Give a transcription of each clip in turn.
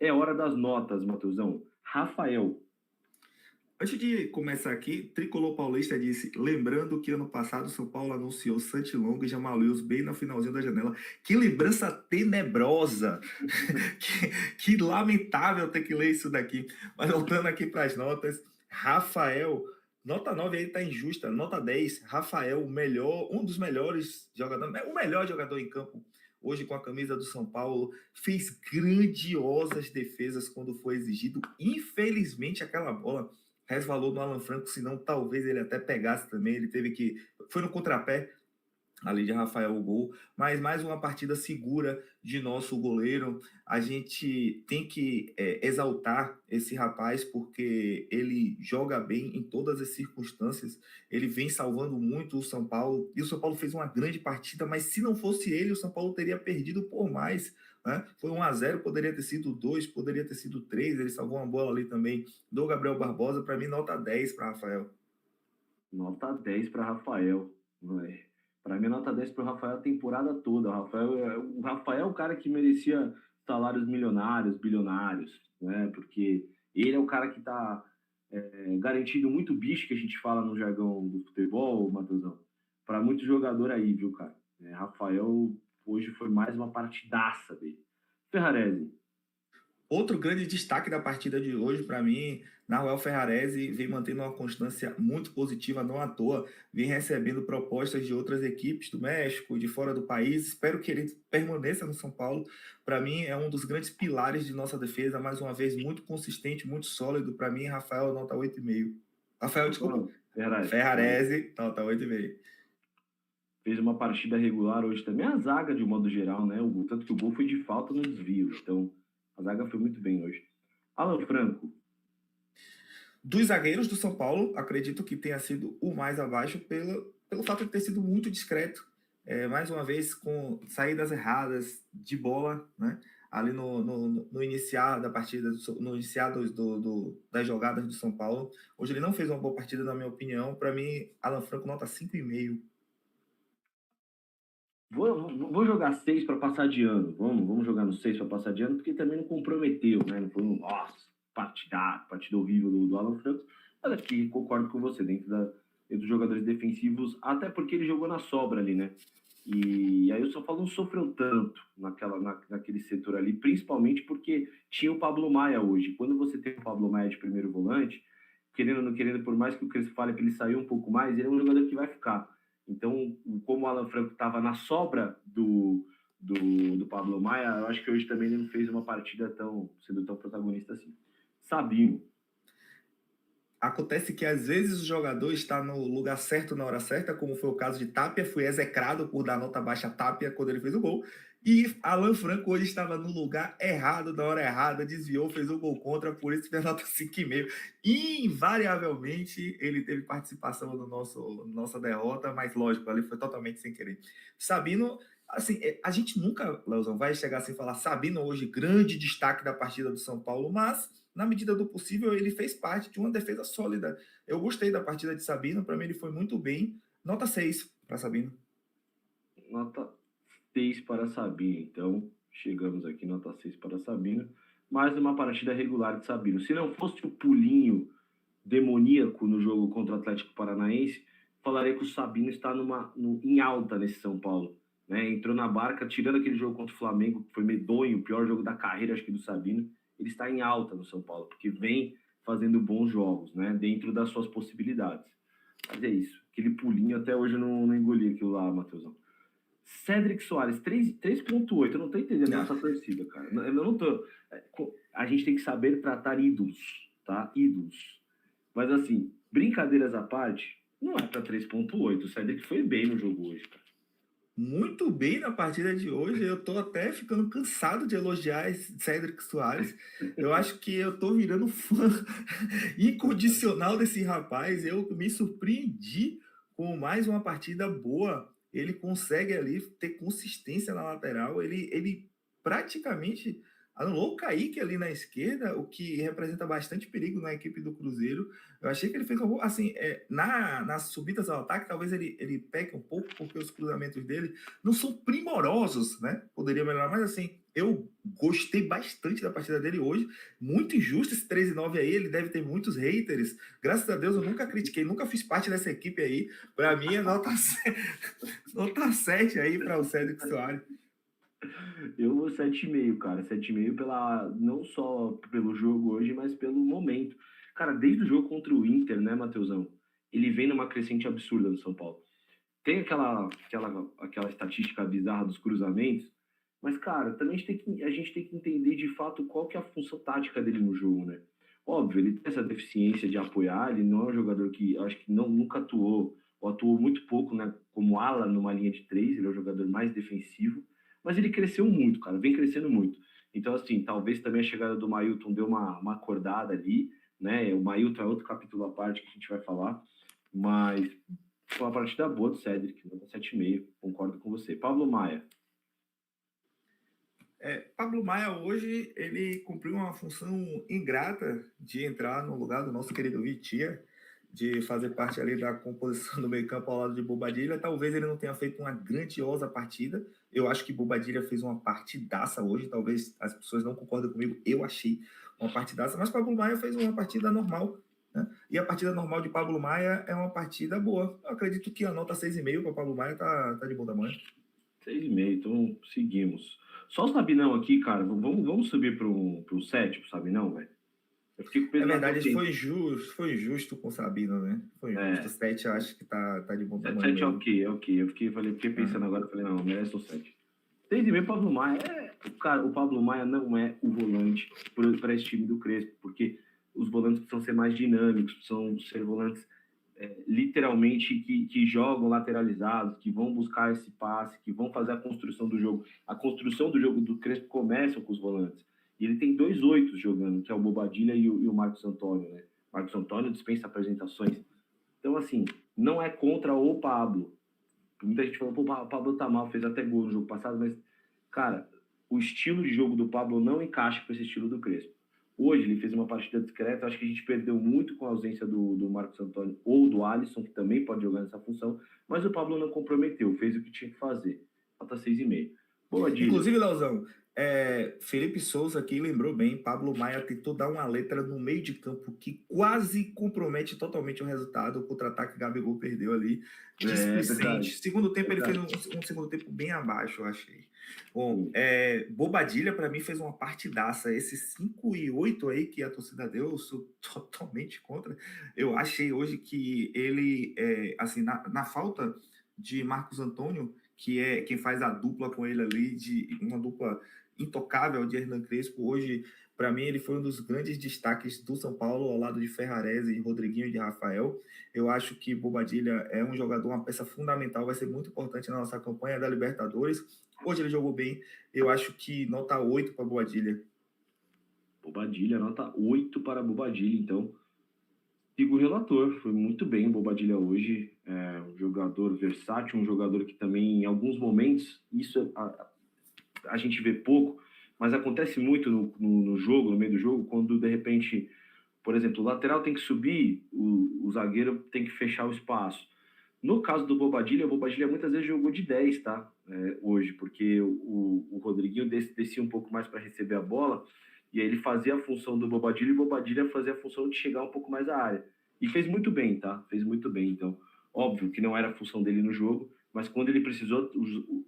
É hora das notas, Matheusão. Rafael. Antes de começar aqui, Tricolor Paulista disse, lembrando que ano passado o São Paulo anunciou Santi Longo e Jamal Lewis bem no finalzinho da janela. Que lembrança tenebrosa! que lamentável ter que ler isso daqui. Mas voltando aqui para as notas, Rafael, nota 9 aí tá injusta, nota 10, Rafael, o melhor, um dos melhores jogadores, o melhor jogador em campo hoje com a camisa do São Paulo, fez grandiosas defesas quando foi exigido. Infelizmente aquela bola resvalou no Alan Franco, senão talvez ele até pegasse também. Ele teve que. Foi no contrapé ali de Rafael o gol, mas mais uma partida segura de nosso goleiro. A gente tem que exaltar esse rapaz porque ele joga bem em todas as circunstâncias. Ele vem salvando muito o São Paulo e o São Paulo fez uma grande partida, mas se não fosse ele, o São Paulo teria perdido por mais. Né? Foi 1-0, poderia ter sido 2, poderia ter sido 3. Ele salvou uma bola ali também do Gabriel Barbosa. Para mim, nota 10 para Rafael. Nota 10 para Rafael. Para mim, nota 10 para o Rafael a temporada toda. O Rafael é o cara que merecia salários milionários, bilionários, né? Porque ele é o cara que está garantindo muito bicho, que a gente fala no jargão do futebol, Matheusão, para muito jogador aí, viu, cara? Rafael hoje foi mais uma partidaça dele. Ferrarese. Outro grande destaque da partida de hoje, para mim, Nahuel Ferrarese vem mantendo uma constância muito positiva, não à toa, vem recebendo propostas de outras equipes do México, de fora do país. Espero que ele permaneça no São Paulo. Para mim, é um dos grandes pilares de nossa defesa, mais uma vez, muito consistente, muito sólido. Para mim, Rafael, nota 8,5. Rafael, desculpa. Ferrarese. Ferrarese, nota 8,5. Fez uma partida regular hoje também. A zaga, de um modo geral, né? Tanto que o gol foi de falta no desvio. Então, a zaga foi muito bem hoje. Alan Franco. Dos zagueiros do São Paulo, acredito que tenha sido o mais abaixo pelo fato de ter sido muito discreto. Mais uma vez, com saídas erradas de bola, né? Ali no iniciar da partida, no iniciar das jogadas do São Paulo. Hoje ele não fez uma boa partida, na minha opinião. Para mim, Alan Franco nota 5,5. Vou jogar 6 para passar de ano. Vamos jogar no 6 para passar de ano, porque também não comprometeu, né? Não foi nossa, partida horrível do Alan Franco. Mas aqui concordo com você, dentro dos jogadores defensivos, até porque ele jogou na sobra ali, né? E aí o São Paulo não sofreu tanto naquele setor ali, principalmente porque tinha o Pablo Maia hoje. Quando você tem o Pablo Maia de primeiro volante, querendo ou não querendo, por mais que o Crespo fale que ele saiu um pouco mais, ele é um jogador que vai ficar. Então, como o Alan Franco estava na sobra do Pablo Maia, eu acho que hoje também ele não fez uma partida sendo tão protagonista assim. Sabinho. Acontece que às vezes o jogador está no lugar certo na hora certa, como foi o caso de Tapia, foi execrado por dar nota baixa a Tapia quando ele fez o gol. E Alan Franco hoje estava no lugar errado, na hora errada, desviou, fez o gol contra, por isso fez nota 5,5. Invariavelmente ele teve participação no nossa derrota, mas lógico, ali foi totalmente sem querer. Sabino, assim, a gente nunca, Leozão, vai chegar assim e falar Sabino hoje, grande destaque da partida do São Paulo, mas na medida do possível, ele fez parte de uma defesa sólida. Eu gostei da partida de Sabino, para mim ele foi muito bem. Nota 6 para Sabino. Nota 6 para Sabino. Então, chegamos aqui, nota 6 para Sabino. Mais uma partida regular de Sabino. Se não fosse o pulinho demoníaco no jogo contra o Atlético Paranaense, falaria que o Sabino está em alta nesse São Paulo. Né? Entrou na barca, tirando aquele jogo contra o Flamengo, que foi medonho, o pior jogo da carreira, acho que do Sabino. Ele está em alta no São Paulo, porque vem fazendo bons jogos, né? Dentro das suas possibilidades. Mas é isso. Aquele pulinho até hoje eu não engoli aquilo lá, Matheusão. Cédric Soares, 3,8. Eu não tô entendendo essa torcida, cara. Eu não tô. A gente tem que saber tratar ídolos, tá? Ídolos. Mas assim, brincadeiras à parte, não é para 3,8. O Cédric foi bem no jogo hoje, cara. Muito bem na partida de hoje. Eu tô até ficando cansado de elogiar esse Cédric Soares. Eu acho que eu tô virando fã incondicional desse rapaz. Eu me surpreendi com mais uma partida boa. Ele consegue ali ter consistência na lateral. Ele praticamente anulou o Kaique ali na esquerda, o que representa bastante perigo na equipe do Cruzeiro. Eu achei que ele fez assim, nas subidas ao ataque, talvez ele peque um pouco, porque os cruzamentos dele não são primorosos, né? Poderia melhorar, mas assim, eu gostei bastante da partida dele hoje. Muito injusto esse 13-9 aí, ele deve ter muitos haters. Graças a Deus eu nunca critiquei, nunca fiz parte dessa equipe aí. Para mim é nota 7 aí para o Cédric Soares. Eu vou 7,5, cara. 7,5 não só pelo jogo hoje, mas pelo momento. Cara, desde o jogo contra o Inter, né, Matheusão? Ele vem numa crescente absurda no São Paulo. Tem aquela estatística bizarra dos cruzamentos, mas, cara, também a gente tem que entender de fato qual que é a função tática dele no jogo, né? Óbvio, ele tem essa deficiência de apoiar, ele não é um jogador que, eu acho que nunca atuou, ou atuou muito pouco, né, como ala numa linha de três, ele é um jogador mais defensivo, mas ele cresceu muito, cara, vem crescendo muito. Então, assim, talvez também a chegada do Mailton deu uma acordada ali, né? O Mailton é outro capítulo à parte que a gente vai falar, mas foi uma partida boa do Cédric, nota 7,5, concordo com você. Pablo Maia. Pablo Maia hoje ele cumpriu uma função ingrata de entrar no lugar do nosso querido Vitia, de fazer parte ali da composição do meio-campo ao lado de Bobadilha. Talvez ele não tenha feito uma grandiosa partida. Eu acho que Bobadilha fez uma partidaça hoje. Talvez as pessoas não concordem comigo. Eu achei uma partidaça, mas Pablo Maia fez uma partida normal, né? E a partida normal de Pablo Maia é uma partida boa. Eu acredito que a nota 6,5 para Pablo Maia tá de bom tamanho. 6,5, então seguimos. Só o Sabinão aqui, cara, vamos subir pro 7, pro Sabinão, velho? Eu fiquei com o É peso na verdade, consciência. foi justo com o Sabino, né? Foi justo. É, 7 eu acho que tá de bom 7, tamanho 7 é mesmo. ok, é ok. Fiquei pensando agora, falei, não, merece o 7. 6,5, Pablo Maia. Cara, o Pablo Maia não é o volante para esse time do Crespo, porque os volantes precisam ser mais dinâmicos, precisam ser volantes literalmente que jogam lateralizados, que vão buscar esse passe, que vão fazer a construção do jogo. A construção do jogo do Crespo começa com os volantes. E ele tem 2 8 jogando, que é o Bobadilha e o Marcos Antônio, né? Marcos Antônio dispensa apresentações. Então, assim, não é contra o Pablo. Muita gente falou, pô, o Pablo tá mal, fez até gol no jogo passado, mas, cara, o estilo de jogo do Pablo não encaixa com esse estilo do Crespo. Hoje ele fez uma partida discreta, acho que a gente perdeu muito com a ausência do Marcos Antônio ou do Alisson, que também pode jogar nessa função, mas o Pablo não comprometeu, fez o que tinha que fazer. Falta 6,5. Boa, Dílio. Inclusive, Leozão, Felipe Souza aqui lembrou bem, Pablo Maia tentou dar uma letra no meio de campo que quase compromete totalmente o resultado. O contra-ataque Gabigol perdeu ali. Displicente. Verdade. Segundo tempo, ele Verdade. fez um segundo tempo bem abaixo, eu achei. Bom, Bobadilha, para mim, fez uma partidaça. Esse 5-8 aí que a torcida deu, eu sou totalmente contra. Eu achei hoje que ele, assim, na falta de Marcos Antônio, que é quem faz a dupla com ele ali, de uma dupla intocável de Hernan Crespo. Hoje, para mim, ele foi um dos grandes destaques do São Paulo, ao lado de Ferrarese, Rodriguinho e de Rafael. Eu acho que Bobadilha é um jogador, uma peça fundamental, vai ser muito importante na nossa campanha da Libertadores. Hoje ele jogou bem, eu acho que nota 8 para Bobadilha. Bobadilha, nota 8 para Bobadilha, então. Sigo o relator, foi muito bem o Bobadilha hoje, um jogador versátil, um jogador que também, em alguns momentos, isso a gente vê pouco, mas acontece muito no jogo, no meio do jogo, quando de repente, por exemplo, o lateral tem que subir, o zagueiro tem que fechar o espaço. No caso do Bobadilha, o Bobadilha muitas vezes jogou de 10, tá? Hoje, porque o Rodriguinho descia um pouco mais para receber a bola, e aí ele fazia a função do Bobadilha e o Bobadilha fazia a função de chegar um pouco mais à área. E fez muito bem, tá? Fez muito bem. Então, óbvio que não era a função dele no jogo, mas quando ele precisou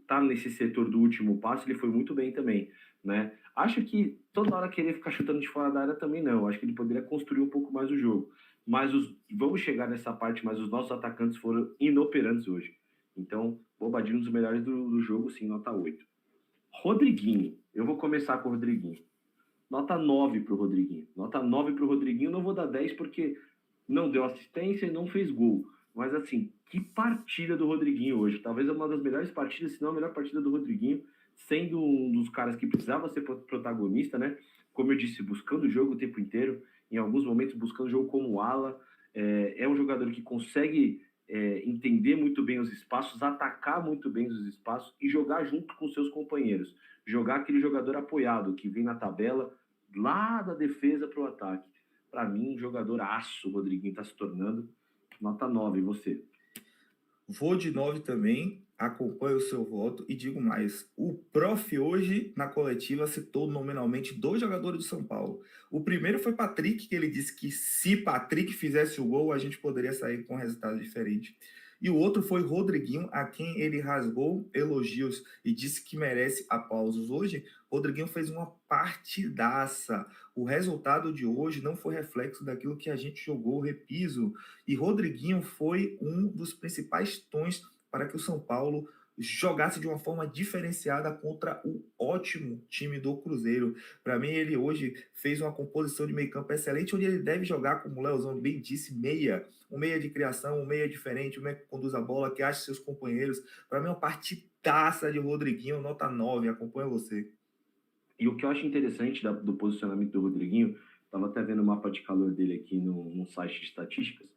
estar nesse setor do último passo, ele foi muito bem também, né? Acho que toda hora querer ficar chutando de fora da área também não. Acho que ele poderia construir um pouco mais o jogo. Mas vamos chegar nessa parte, mas os nossos atacantes foram inoperantes hoje. Então, Bobadilha, um dos melhores do jogo, sim, nota 8. Rodriguinho, eu vou começar com o Rodriguinho. Nota 9 para o Rodriguinho. Nota 9 para o Rodriguinho, não vou dar 10 porque não deu assistência e não fez gol. Mas assim, que partida do Rodriguinho hoje. Talvez uma das melhores partidas, se não a melhor partida do Rodriguinho, sendo um dos caras que precisava ser protagonista, né? Como eu disse, buscando o jogo o tempo inteiro, em alguns momentos buscando o jogo como ala. É um jogador que consegue entender muito bem os espaços, atacar muito bem os espaços e jogar junto com seus companheiros. jogar aquele jogador apoiado, que vem na tabela, lá da defesa para o ataque. Para mim, um jogador aço, o Rodriguinho está se tornando. Nota 9, e você? Vou de 9 também, acompanho o seu voto e digo mais. O prof hoje, na coletiva, citou nominalmente 2 jogadores do São Paulo. O primeiro foi Patrick, que ele disse que se Patrick fizesse o gol, a gente poderia sair com um resultado diferente. E o outro foi Rodriguinho, a quem ele rasgou elogios e disse que merece aplausos. Hoje, Rodriguinho fez uma partidaça. O resultado de hoje não foi reflexo daquilo que a gente jogou, repiso. E Rodriguinho foi um dos principais tons para que o São Paulo jogasse de uma forma diferenciada contra o ótimo time do Cruzeiro. Para mim, ele hoje fez uma composição de meio campo excelente, onde ele deve jogar, como o Leozão bem disse, meia. Um meia de criação, um meia diferente, um meia que conduz a bola, que acha seus companheiros. Para mim, é uma partidaça de Rodriguinho, nota 9. Acompanha você. E o que eu acho interessante do posicionamento do Rodriguinho, estava até vendo o mapa de calor dele aqui no site de estatísticas,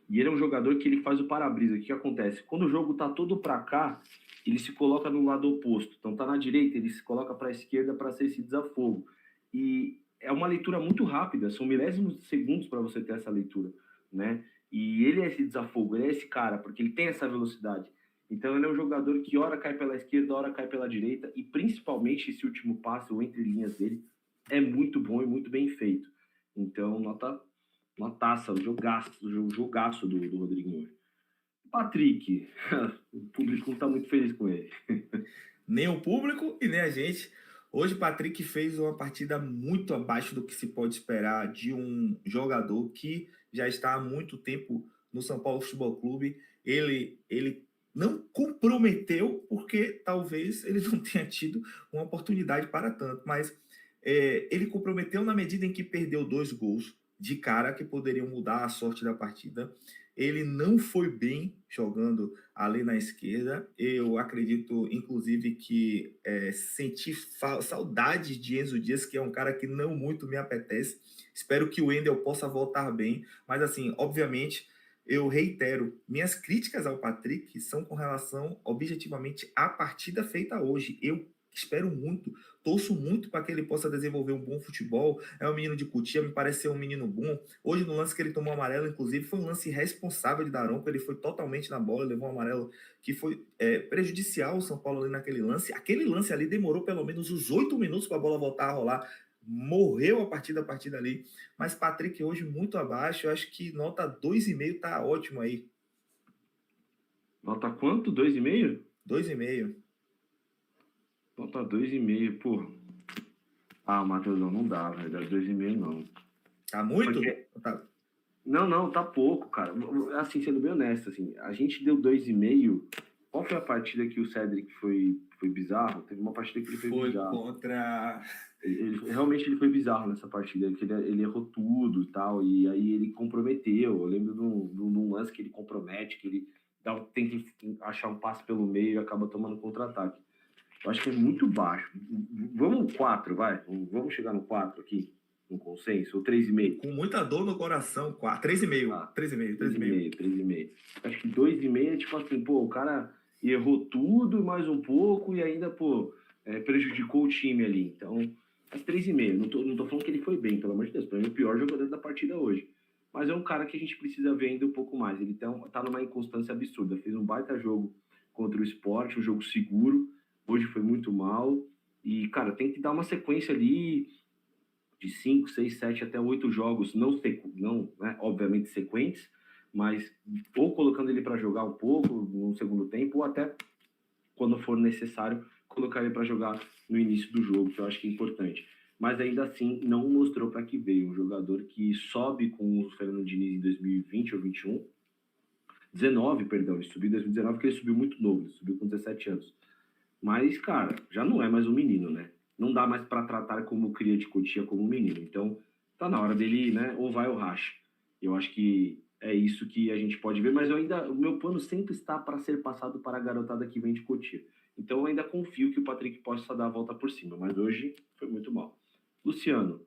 e ele é um jogador que ele faz o para-brisa. O que acontece? Quando o jogo tá todo para cá, ele se coloca no lado oposto. Então tá na direita, ele se coloca para a esquerda para ser esse desafogo. E é uma leitura muito rápida, são milésimos de segundos para você ter essa leitura, né? E ele é esse desafogo, ele é esse cara, porque ele tem essa velocidade. Então ele é um jogador que ora cai pela esquerda, ora cai pela direita, e principalmente esse último passe, ou entre linhas dele, é muito bom e muito bem feito. Então, notaça, jogaço do Rodriguinho. Patrick, o público não está muito feliz com ele. Nem o público e nem a gente. Hoje, Patrick fez uma partida muito abaixo do que se pode esperar de um jogador que já está há muito tempo no São Paulo Futebol Clube. Ele não comprometeu, porque talvez ele não tenha tido uma oportunidade para tanto, mas ele comprometeu na medida em que perdeu 2 gols de cara que poderiam mudar a sorte da partida. Ele não foi bem jogando ali na esquerda. Eu acredito, inclusive, que senti saudades de Enzo Dias, que é um cara que não muito me apetece. Espero que o Wendel possa voltar bem. Mas, assim, obviamente, eu reitero, minhas críticas ao Patrick são com relação, objetivamente, à partida feita hoje. Eu espero muito, torço muito para que ele possa desenvolver um bom futebol. É um menino de Cotia, me parece ser um menino bom. Hoje, no lance que ele tomou amarelo, inclusive, foi um lance irresponsável de Daronco. Ele foi totalmente na bola, levou um amarelo que foi prejudicial ao São Paulo ali naquele lance. Aquele lance ali demorou pelo menos uns 8 minutos para a bola voltar a rolar. Morreu a partir ali. Mas Patrick hoje muito abaixo. Eu acho que nota 2,5 tá ótimo aí. Nota quanto? 2,5? 2,5. Nota 2,5, pô. Ah, Matheusão, não dá, velho. 2,5 não. Tá muito? Porque... Tá. Não, tá pouco, cara. Assim, sendo bem honesto, assim, a gente deu 2,5. Qual foi a partida que o Cedric foi bizarro? Teve uma partida que ele foi bizarro. Foi contra... Realmente ele foi bizarro nessa partida, que ele errou tudo e tal, e aí ele comprometeu. Eu lembro de um lance que ele compromete, que ele tenta achar um passe pelo meio e acaba tomando contra-ataque. Eu acho que é muito baixo. Vamos 4, vai? Vamos chegar no 4 aqui, no consenso? Ou 3,5? Com muita dor no coração, 3,5. Ah, 3,5. 3,5. Acho que 2,5 é tipo assim, pô, o cara errou tudo, mais um pouco, e ainda, pô, prejudicou o time ali. Então, mas 3,5. Não tô falando que ele foi bem, pelo amor de Deus. Pra mim, o pior jogador da partida hoje. Mas é um cara que a gente precisa ver ainda um pouco mais. Ele tá numa inconstância absurda. Fez um baita jogo contra o Sport, um jogo seguro. Hoje foi muito mal. E, cara, tem que dar uma sequência ali de 5, 6, 7 até 8 jogos, não né, obviamente sequentes, mas ou colocando ele para jogar um pouco no segundo tempo, ou até, quando for necessário, colocar ele para jogar no início do jogo, que eu acho que é importante. Mas ainda assim, não mostrou para que veio. Um jogador que sobe com o Fernando Diniz em 2020 ou 21, 19, perdão, ele subiu em 2019, porque ele subiu muito novo, ele subiu com 17 anos. Mas, cara, já não é mais um menino, né? Não dá mais para tratar como cria de Cotia como um menino. Então, tá na hora dele, né? Ou vai ou racha. Eu acho que é isso que a gente pode ver, mas o meu plano sempre está para ser passado para a garotada que vem de Cotia. Então, eu ainda confio que o Patrick possa dar a volta por cima, mas hoje foi muito mal. Luciano.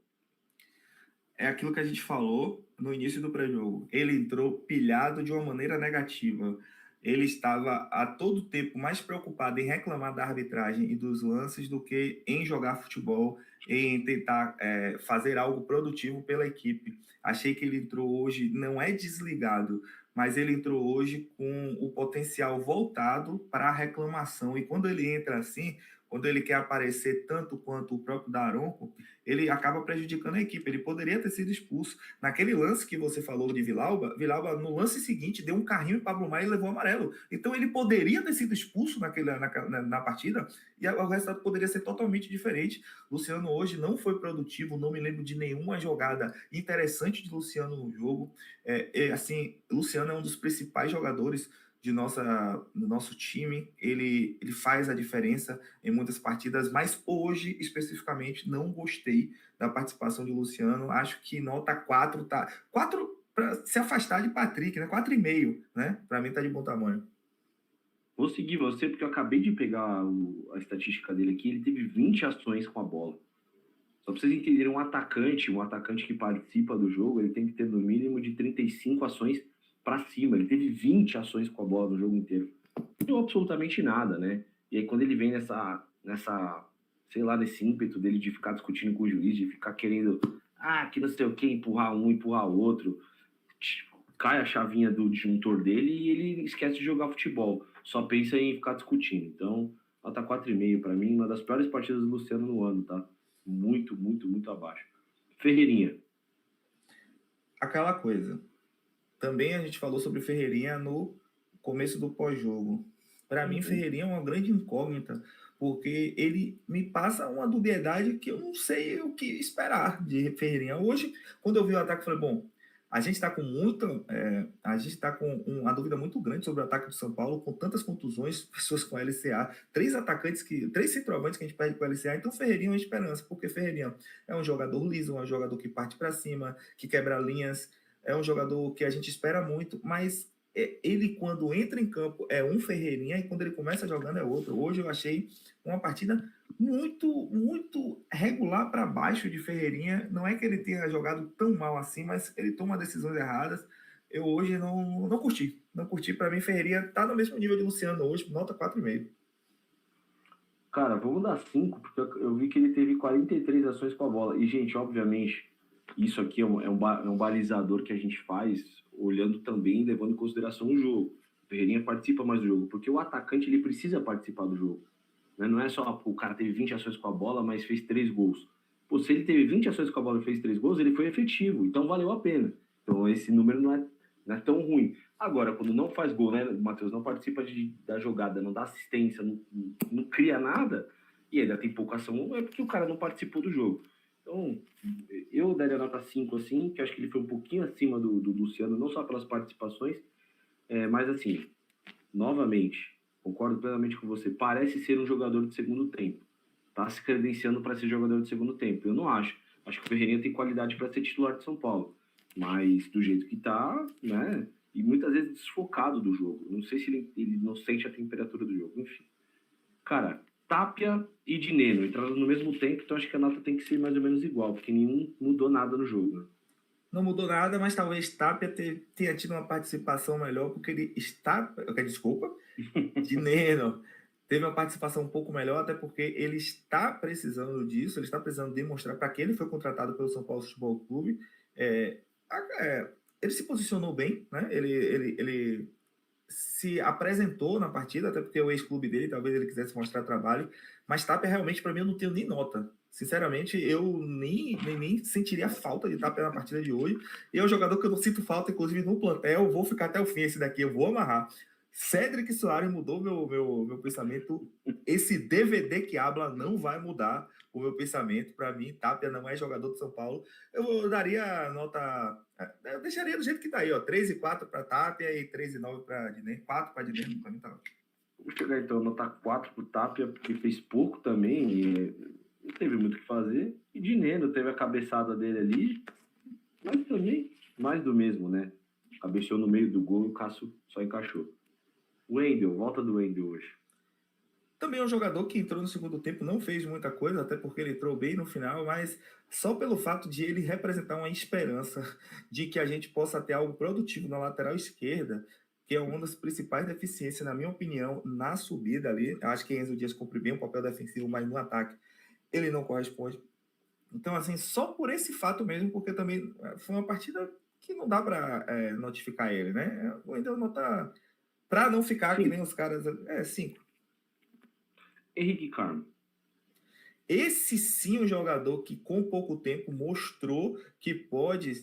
É aquilo que a gente falou no início do pré-jogo. Ele entrou pilhado de uma maneira negativa. ele estava a todo tempo mais preocupado em reclamar da arbitragem e dos lances do que em jogar futebol, em tentar fazer algo produtivo pela equipe. Achei que ele entrou hoje, não é desligado, mas ele entrou hoje com o potencial voltado para a reclamação. E quando ele entra assim, quando ele quer aparecer tanto quanto o próprio Daronco, ele acaba prejudicando a equipe. Ele poderia ter sido expulso. Naquele lance que você falou de Villalba, no lance seguinte, deu um carrinho em Pablo Maia e levou amarelo. Então ele poderia ter sido expulso na partida e o resultado poderia ser totalmente diferente. Luciano hoje não foi produtivo, não me lembro de nenhuma jogada interessante de Luciano no jogo. Assim, Luciano é um dos principais jogadores do nosso time, ele faz a diferença em muitas partidas, mas hoje, especificamente, não gostei da participação de Luciano. Acho que nota 4 tá. 4 para se afastar de Patrick, né? 4,5, né? Para mim tá de bom tamanho. Vou seguir você porque eu acabei de pegar a estatística dele aqui. Ele teve 20 ações com a bola. Só para vocês entenderem, um atacante que participa do jogo, ele tem que ter no mínimo de 35 ações para cima. Ele teve 20 ações com a bola no jogo inteiro. Não deu absolutamente nada, né? E aí quando ele vem sei lá, nesse ímpeto dele de ficar discutindo com o juiz, de ficar querendo, que não sei o que, empurrar um, empurrar o outro, cai a chavinha do disjuntor dele e ele esquece de jogar futebol. Só pensa em ficar discutindo. Então, nota 4,5 para mim, uma das piores partidas do Luciano no ano, tá? Muito, muito, muito abaixo. Ferreirinha. Aquela coisa. Também a gente falou sobre Ferreirinha no começo do pós-jogo. Para mim, Ferreirinha é uma grande incógnita, porque ele me passa uma dubiedade que eu não sei o que esperar de Ferreirinha. Hoje, quando eu vi o ataque, eu falei, bom, a gente está com uma dúvida muito grande sobre o ataque do São Paulo, com tantas contusões, pessoas com LCA, três centroavantes que a gente perde com LCA, então Ferreirinha é uma esperança, porque Ferreirinha é um jogador liso, é um jogador que parte para cima, que quebra linhas, é um jogador que a gente espera muito, mas ele, quando entra em campo, é um Ferreirinha, e quando ele começa jogando é outro. Hoje eu achei uma partida muito, muito regular para baixo de Ferreirinha. Não é que ele tenha jogado tão mal assim, mas ele toma decisões erradas. Eu hoje não curti. Não curti. Para mim, Ferreirinha está no mesmo nível de Luciano hoje, nota 4,5. Cara, vamos dar 5, porque eu vi que ele teve 43 ações com a bola. E, gente, obviamente, isso aqui é um balizador que a gente faz olhando também, levando em consideração o jogo. O Ferreirinha participa mais do jogo, porque o atacante ele precisa participar do jogo. Né? Não é só o cara teve 20 ações com a bola, mas fez 3 gols. Pô, se ele teve 20 ações com a bola e fez 3 gols, ele foi efetivo, então valeu a pena. Então esse número não é tão ruim. Agora, quando não faz gol, né, Matheus, não participa da jogada, não dá assistência, não cria nada, e ainda tem pouca ação, é porque o cara não participou do jogo. Então, eu daria nota 5, assim, que acho que ele foi um pouquinho acima do Luciano, não só pelas participações, mas assim, novamente, concordo plenamente com você, parece ser um jogador de segundo tempo. Tá se credenciando para ser jogador de segundo tempo. Eu não acho. Acho que o Ferreirinha tem qualidade para ser titular de São Paulo. Mas do jeito que tá, né? E muitas vezes desfocado do jogo. Não sei se ele não sente a temperatura do jogo. Enfim. Cara, Tapia e Dineno entraram no mesmo tempo, então acho que a nota tem que ser mais ou menos igual, porque nenhum mudou nada no jogo. Né? Não mudou nada, mas talvez Tapia tenha tido uma participação melhor, porque ele está. Desculpa, Dineno teve uma participação um pouco melhor, até porque ele está precisando disso, ele está precisando demonstrar para que ele foi contratado pelo São Paulo Futebol Clube. Ele se posicionou bem, né? Ele se apresentou na partida, até porque é o ex-clube dele, talvez ele quisesse mostrar trabalho, mas Tapia realmente, para mim, eu não tenho nem nota. Sinceramente, eu nem sentiria falta de Tapia na partida de hoje. E é um jogador que eu não sinto falta, inclusive no plantel, vou ficar até o fim esse daqui, eu vou amarrar. Cédric Soares mudou meu pensamento. Esse DVD que habla não vai mudar o meu pensamento. Para mim, Tapia não é jogador do São Paulo. Eu daria nota. Eu deixaria do jeito que tá aí, ó. 3,4 para Tapia e 3,9 para Dinei. 4 para Dinei, para mim tá ótimo. Vamos chegar então, nota 4 pro Tapia, porque fez pouco também, e não teve muito o que fazer. E Dineno teve a cabeçada dele ali, mas também mais do mesmo, né? Cabeceou no meio do gol e o Cássio só encaixou. Wendel, volta do Wendel hoje. Também é um jogador que entrou no segundo tempo, não fez muita coisa, até porque ele entrou bem no final, mas só pelo fato de ele representar uma esperança de que a gente possa ter algo produtivo na lateral esquerda, que é uma das principais deficiências, na minha opinião, na subida ali. Eu acho que Enzo Dias cumpre bem o papel defensivo, mas no ataque ele não corresponde. Então, assim, só por esse fato mesmo, porque também foi uma partida que não dá para notificar ele, né? Eu ainda nota para não ficar que nem os caras. 5. Henrique Carmo. Esse sim, um jogador que com pouco tempo mostrou que pode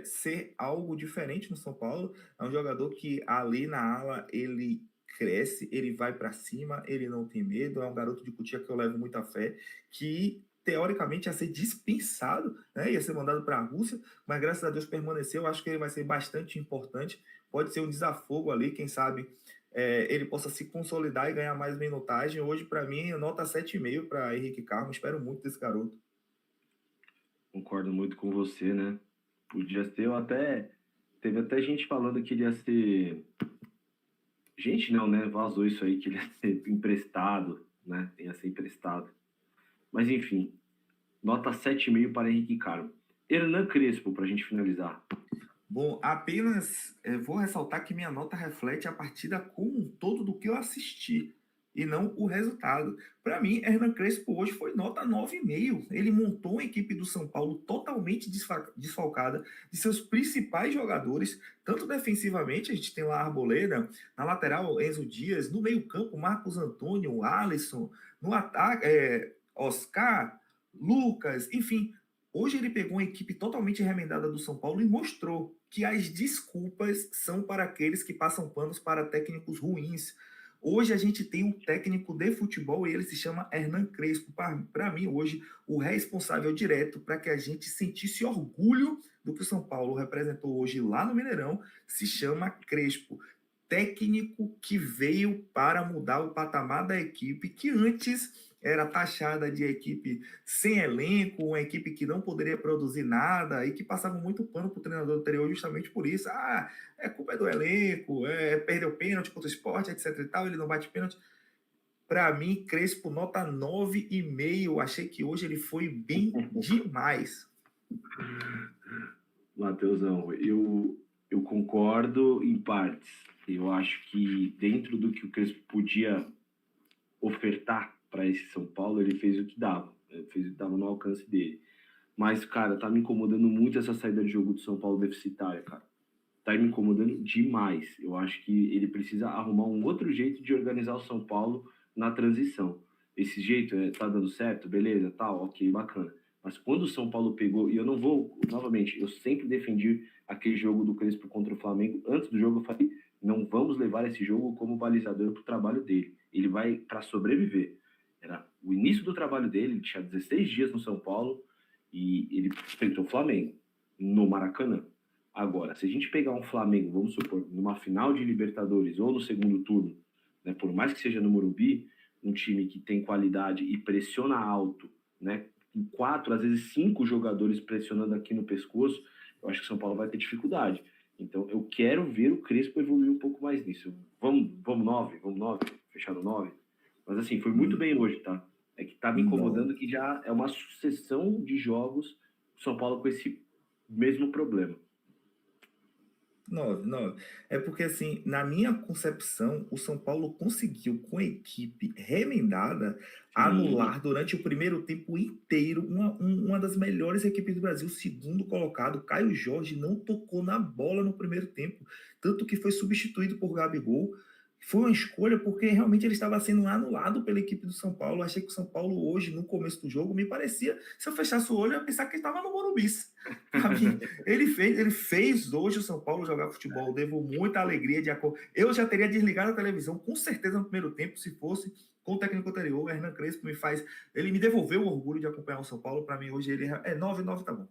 ser algo diferente no São Paulo. É um jogador que ali na ala ele cresce, ele vai para cima, ele não tem medo. É um garoto de Cotia que eu levo muita fé, que teoricamente ia ser dispensado, né? Ia ser mandado para a Rússia, mas graças a Deus permaneceu. Eu acho que ele vai ser bastante importante. Pode ser um desafogo ali, quem sabe ele possa se consolidar e ganhar mais minutagem. Hoje, para mim, nota 7,5 para Henrique Carmo. Espero muito desse garoto. Concordo muito com você, né? Podia ser, teve até gente falando que ele ia ser... Gente não, né? Vazou isso aí, que ele ia ser emprestado, né? Ia ser emprestado. Mas, enfim, nota 7,5 para Henrique Carmo. Hernan Crespo, para a gente finalizar. Bom, apenas vou ressaltar que minha nota reflete a partida como um todo do que eu assisti e não o resultado. Para mim, Hernan Crespo hoje foi nota 9,5. Ele montou uma equipe do São Paulo totalmente desfalcada de seus principais jogadores, tanto defensivamente, a gente tem lá a Arboleda, na lateral Enzo Dias, no meio-campo Marcos Antônio, Alisson, no ataque Oscar, Lucas, enfim. Hoje ele pegou uma equipe totalmente remendada do São Paulo e mostrou que as desculpas são para aqueles que passam panos para técnicos ruins. Hoje a gente tem um técnico de futebol e ele se chama Hernan Crespo. Para mim, hoje, o responsável direto para que a gente sentisse orgulho do que o São Paulo representou hoje lá no Mineirão se chama Crespo. Técnico que veio para mudar o patamar da equipe, que antes era taxada de equipe sem elenco, uma equipe que não poderia produzir nada e que passava muito pano para o treinador anterior justamente por isso. Culpa do elenco, perdeu pênalti contra o Sport, etc e tal, ele não bate pênalti. Para mim, Crespo, nota 9,5. Achei que hoje ele foi bem demais. Mateusão, eu concordo em partes. Eu acho que dentro do que o Crespo podia ofertar para esse São Paulo, ele fez o que dava. Ele fez o que dava no alcance dele. Mas, cara, tá me incomodando muito essa saída de jogo do São Paulo deficitária, cara. Tá me incomodando demais. Eu acho que ele precisa arrumar um outro jeito de organizar o São Paulo na transição. Esse jeito tá dando certo? Beleza, tá, ok, bacana. Mas quando o São Paulo pegou, e eu não vou, novamente, eu sempre defendi aquele jogo do Crespo contra o Flamengo. Antes do jogo eu falei, não vamos levar esse jogo como balizador pro trabalho dele. Ele vai para sobreviver. Era o início do trabalho dele, ele tinha 16 dias no São Paulo e ele enfrentou o Flamengo no Maracanã. Agora, se a gente pegar um Flamengo, vamos supor, numa final de Libertadores ou no segundo turno, né, por mais que seja no Morumbi, um time que tem qualidade e pressiona alto, né, com 4, às vezes 5 jogadores pressionando aqui no pescoço, eu acho que o São Paulo vai ter dificuldade. Então, eu quero ver o Crespo evoluir um pouco mais nisso. Vamos 9, fechar no 9. Mas assim, foi muito bem hoje, tá? É que tá me incomodando que já é uma sucessão de jogos o São Paulo com esse mesmo problema. 9. É porque, assim, na minha concepção, o São Paulo conseguiu, com a equipe remendada, anular durante o primeiro tempo inteiro uma das melhores equipes do Brasil, segundo colocado. Caio Jorge não tocou na bola no primeiro tempo, tanto que foi substituído por Gabigol. Foi uma escolha porque realmente ele estava sendo anulado pela equipe do São Paulo. Eu achei que o São Paulo hoje, no começo do jogo, me parecia, se eu fechasse o olho, eu ia pensar que ele estava no Morumbi. Ele fez hoje o São Paulo jogar futebol. Devo muita alegria de acordo. Eu já teria desligado a televisão, com certeza, no primeiro tempo, se fosse com o técnico anterior. O Hernan Crespo ele me devolveu o orgulho de acompanhar o São Paulo. Para mim, hoje ele é 9, tá bom.